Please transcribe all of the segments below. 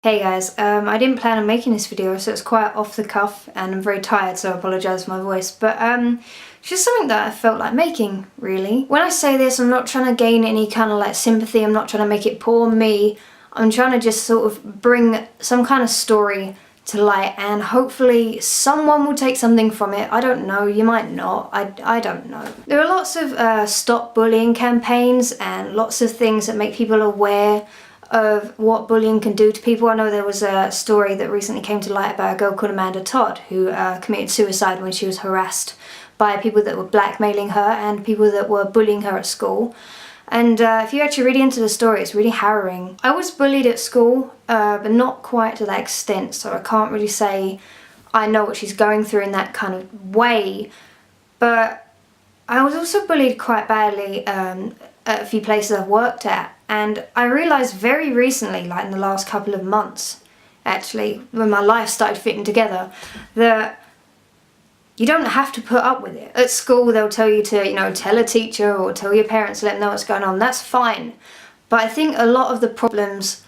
Hey guys, I didn't plan on making this video, so it's quite off the cuff and I'm very tired, so I apologise for my voice, but it's just something that I felt like making, really. When I say this, I'm not trying to gain any kind of like sympathy, I'm not trying to make it poor me, I'm trying to just sort of bring some kind of story to light and hopefully someone will take something from it. I don't know, you might not, I don't know. There are lots of stop bullying campaigns and lots of things that make people aware of what bullying can do to people. I know there was a story that recently came to light about a girl called Amanda Todd who committed suicide when she was harassed by people that were blackmailing her and people that were bullying her at school. And if you actually read into the story, it's really harrowing. I was bullied at school, but not quite to that extent, so I can't really say I know what she's going through in that kind of way. But I was also bullied quite badly at a few places I've worked at. And I realised very recently, like in the last couple of months, actually, when my life started fitting together, that you don't have to put up with it. At school, they'll tell you to, tell a teacher or tell your parents, let them know what's going on. That's fine. But I think a lot of the problems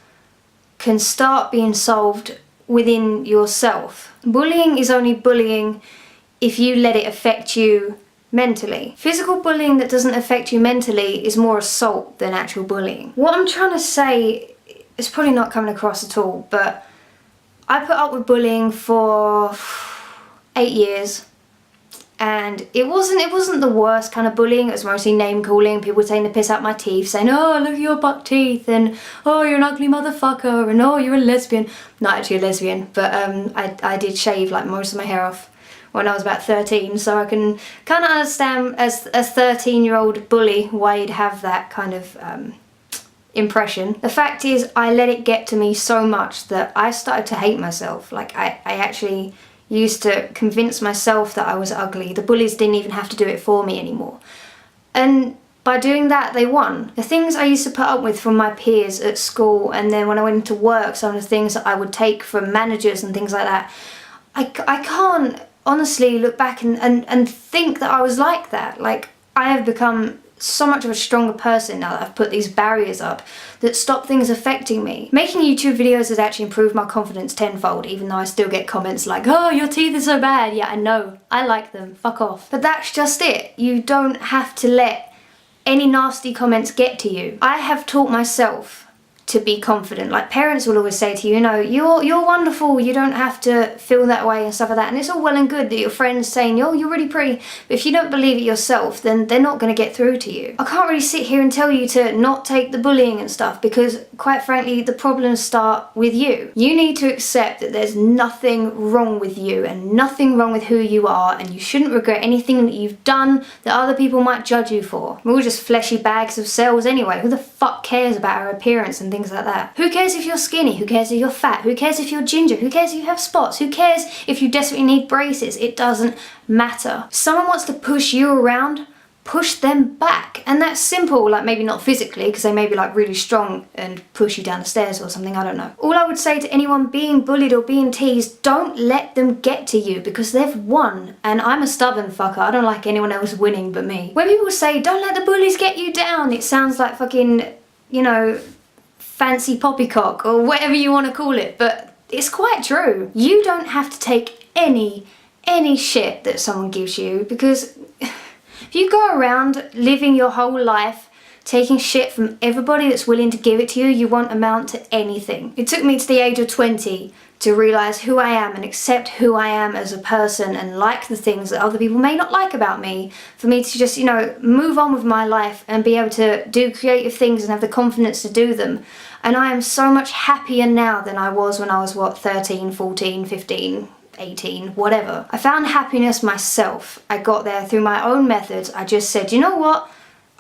can start being solved within yourself. Bullying is only bullying if you let it affect you mentally. Physical bullying that doesn't affect you mentally is more assault than actual bullying. What I'm trying to say is probably not coming across at all, but I put up with bullying for 8 years and it wasn't the worst kind of bullying. It was mostly name calling, people taking the piss out my teeth, saying, oh, look at your buck teeth, and oh, you're an ugly motherfucker, and oh, you're a lesbian. Not actually a lesbian, but I did shave like most of my hair off when I was about 13, so I can kind of understand as a 13-year-old bully why you'd have that kind of impression. The fact is, I let it get to me so much that I started to hate myself. Like, I actually used to convince myself that I was ugly. The bullies didn't even have to do it for me anymore. And by doing that, they won. The things I used to put up with from my peers at school, and then when I went into work, some of the things that I would take from managers and things like that, I can't honestly look back and think that I was like that. Like, I have become so much of a stronger person now that I've put these barriers up that stop things affecting me. Making YouTube videos has actually improved my confidence tenfold, even though I still get comments like, oh, your teeth are so bad. Yeah, I know, I like them, fuck off. But that's just it. You don't have to let any nasty comments get to you. I have taught myself to be confident. Like, parents will always say to you, you're wonderful, you don't have to feel that way and stuff like that, and it's all well and good that your friends saying, you're really pretty, but if you don't believe it yourself, then they're not going to get through to you. I can't really sit here and tell you to not take the bullying and stuff, because quite frankly, the problems start with you. You need to accept that there's nothing wrong with you and nothing wrong with who you are, and you shouldn't regret anything that you've done that other people might judge you for. We're all just fleshy bags of cells anyway. Who the fuck cares about our appearance and things like that? Who cares if you're skinny? Who cares if you're fat? Who cares if you're ginger? Who cares if you have spots? Who cares if you desperately need braces? It doesn't matter. If someone wants to push you around, push them back. And that's simple, like maybe not physically, because they may be like really strong and push you down the stairs or something, I don't know. All I would say to anyone being bullied or being teased, don't let them get to you, because they've won. And I'm a stubborn fucker, I don't like anyone else winning but me. When people say, don't let the bullies get you down, it sounds like fucking, fancy poppycock or whatever you want to call it, but it's quite true. You don't have to take any shit that someone gives you, because if you go around living your whole life taking shit from everybody that's willing to give it to you, you won't amount to anything. It took me to the age of 20 to realise who I am and accept who I am as a person and like the things that other people may not like about me, for me to just, move on with my life and be able to do creative things and have the confidence to do them. And I am so much happier now than I was when I was, 13, 14, 15, 18, whatever. I found happiness myself. I got there through my own methods. I just said, you know what?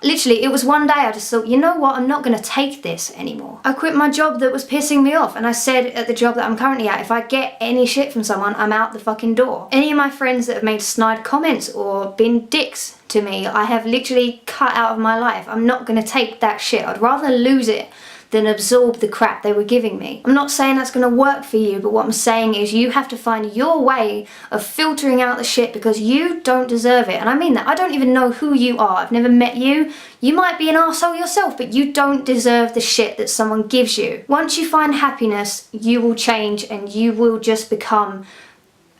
Literally, it was one day I just thought, you know what, I'm not going to take this anymore. I quit my job that was pissing me off, and I said at the job that I'm currently at, if I get any shit from someone, I'm out the fucking door. Any of my friends that have made snide comments or been dicks to me, I have literally cut out of my life. I'm not going to take that shit. I'd rather lose it than absorb the crap they were giving me. I'm not saying that's going to work for you, but what I'm saying is you have to find your way of filtering out the shit because you don't deserve it. And I mean that. I don't even know who you are. I've never met you. You might be an arsehole yourself, but you don't deserve the shit that someone gives you. Once you find happiness, you will change and you will just become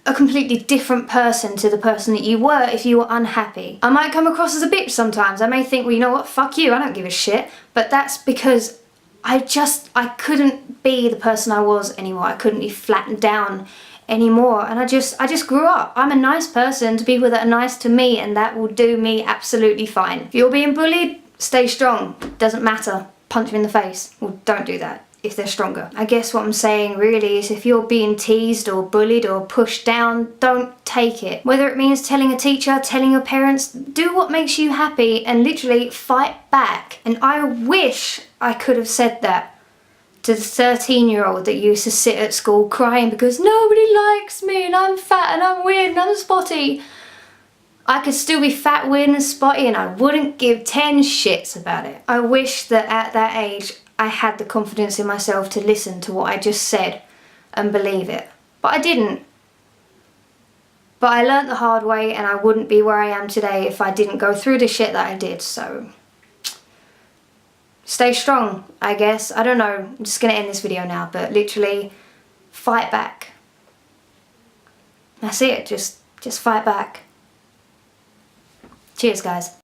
a completely different person to the person that you were if you were unhappy. I might come across as a bitch sometimes. I may think, well, you know what, fuck you, I don't give a shit. But that's because I couldn't be the person I was anymore. I couldn't be flattened down anymore. And I just grew up. I'm a nice person to people that are nice to me, and that will do me absolutely fine. If you're being bullied, stay strong. Doesn't matter. Punch them in the face. Well, don't do that if they're stronger. I guess what I'm saying really is if you're being teased or bullied or pushed down, don't take it. Whether it means telling a teacher, telling your parents, do what makes you happy and literally fight back. And I wish I could have said that to the 13-year-old that used to sit at school crying because nobody likes me and I'm fat and I'm weird and I'm spotty. I could still be fat, weird and spotty and I wouldn't give 10 shits about it. I wish that at that age I had the confidence in myself to listen to what I just said and believe it. But I didn't. But I learnt the hard way and I wouldn't be where I am today if I didn't go through the shit that I did, so stay strong, I guess. I don't know, I'm just gonna end this video now, but literally fight back. That's it, just fight back. Cheers, guys.